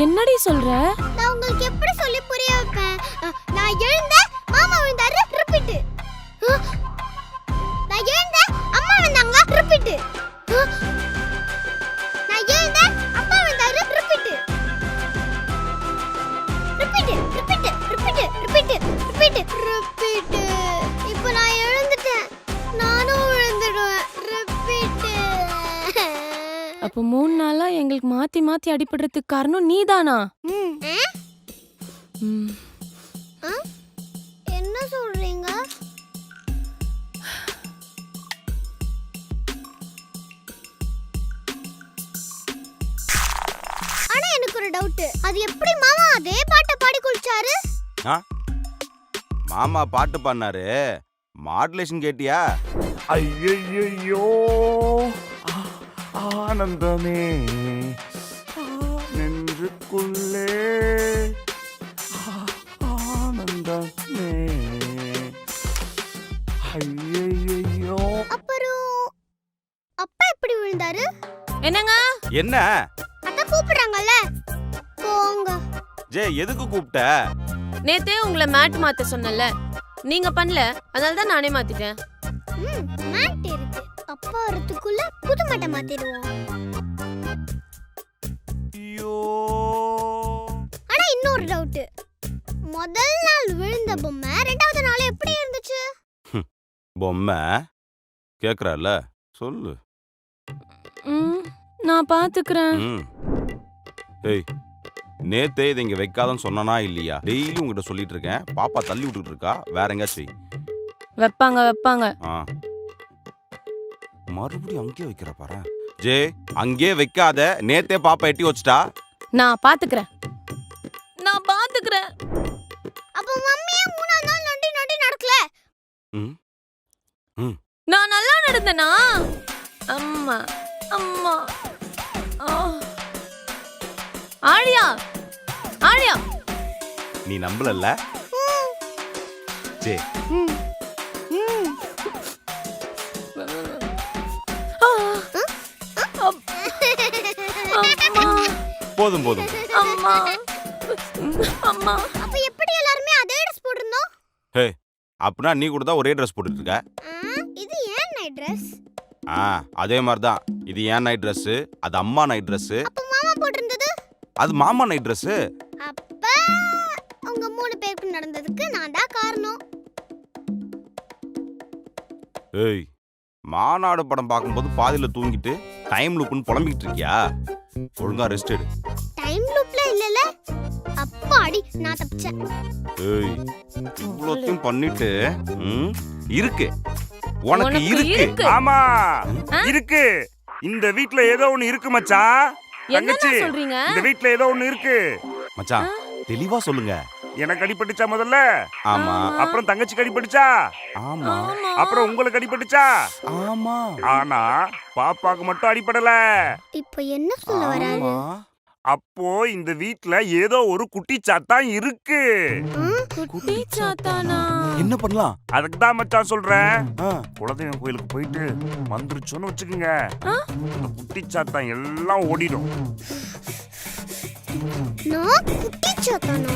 என்னடி சொல்ற? நான் உங்களுக்கு எப்படி சொல்லி புரிய வைப்பேன்? நான் எழுந்தேன், மாமா விழுந்தாரு, ரிப்பீட். நான் எழுந்தேன், அம்மா விழுந்தாங்க, ரிப்பீட். நான் எழுந்தேன், அப்பா விழுந்தாரு, repeat. Repeat repeat repeat repeat repeat repeat. இப்போ நான் எழுந்துட்டேன், நானும் விழுந்துடுவேன், ரிப்பீட். அப்போ 3 நாளா எங்களுக்கு மாத்தி மாத்தி அடிபடுறதுக்கு காரணம் நீதானா? என்ன சொல்றீங்க? ஆனா எனக்கு ஒரு டவுட், அது எப்படி மாமா அதே பாட்டை பாடி குளிச்சாரு? மாமா பாட்டு பாடினாரு, மாடுலேஷன் கேட்டியா? ஐயோ ஆனந்தமே நெஞ்சுக்குள்ளே ஆனந்தமே. ஐயோ அப்புறம் அப்பா எப்படி விழுந்தாரு? என்னங்க? என்ன அத கூப்பிடுறாங்கல்ல, போங்க. ஜே, எதுக்கு கூப்பிட்ட? நேத்தே உங்களை மேட் மாத்த சொன்னல, நீங்க பண்ணல, அதனால தான் நானே மாத்திட்டேன். மேட் இருக்கு, அப்பா வரதுக்குள்ள புது மேட்டை மாத்திடுவோம். ஐயோ, ஆனா இன்னொரு டவுட், முதல் நாள் விழுந்த பொம்மை ரெண்டாவது நாள் எப்படி இருந்துச்சு? பொம்மை கேக்குறல, சொல்லு. நான் பாத்துக்கிறேன். ஏய், நேத்தே இதை இங்க வைக்காதன்னு சொன்னா இல்லையா? டெய்லி உங்ககிட்ட சொல்லிட்டு இருக்கேன். பாப்பா தள்ளி விட்டுட்டு இருக்கா, வேற எங்கேயாச்சும் வைப்பாங்க. மறுபடியும் அங்கேயே வைக்கிற பாரு. ஜே, அங்கே வைக்காத, நேத்தே பாப்பா எட்டி வச்சுட்டா. நான் பாத்துக்கிறேன். அப்ப மம்மியே மூணாவது நாள் நொண்டி நொண்டி நடக்கல. நான் நல்லா நடந்தேனா? அம்மா ஆழியா நீ நம்பலல்ல? ஜே, போதும். அம்மா. அப்ப எப்படி எல்லாரும் அதே Dress போட்டுறோம்? ஹே, அப்பனா நீ கூட தான் ஒரே Dress போட்டுட்டு இருக்க. இது ஏன் நைட் Dress? அதே மாதிரி தான். இது ஏன் நைட் Dress, அது அம்மா நைட் Dress. அப்ப மாமா போட்டிருந்தது? அது மாமா நைட் Dress. அப்ப உங்க 3 பேருக்கு நடந்ததுக்கு நான் தான் காரணம். ஏய், மாநாடு படம் பார்க்கும்போது பாதியில தூங்கிட்டு டைம் லூப்னு புலம்பிக்கிட்டு இருக்கியா? ஒழுங்கா ரெஸ்ட் எடு. டைம் லூப்ல இல்லல, அப்பாடி நான் தப்பிச்சேன். ஏய், இவ்வளோத்தையும் பண்ணிட்டு இருக்கு, உனக்கு இருக்கு. ஆமா இருக்கு. இந்த வீட்ல ஏதோ ஒண்ணு இருக்கு மச்சான். தங்கச்சி, சொல்றீங்க? இந்த வீட்ல ஏதோ ஒண்ணு இருக்கு மச்சான். தெளிவா சொல்லுங்க. எனக்கு அடிபட்டுச்சா முதல்ல? ஆமா. அப்புறம் தங்கச்சி அடிபட்டுச்சா? ஆமா. அப்புறம் உங்களுக்கு அடிபட்டுச்சா? ஆமா. ஆனா பாப்பாக்கு மட்டும் அடிபடல. இப்போ என்ன சொல்ல வராரு? அப்போ இந்த வீட்ல ஏதோ ஒரு குட்டி சாத்தான் இருக்கு. குட்டி சாத்தானா? என்ன பண்ணலாம்? அதுக்கு தான் மச்சான் சொல்றேன். குலதெய்வம் கோயிலுக்கு போயிட்டு வந்துருச்சோன்னு வச்சுக்கோங்க, அந்த குட்டி சாத்தான் எல்லாம் ஓடிடும். நான் குட்டி சாத்தானா?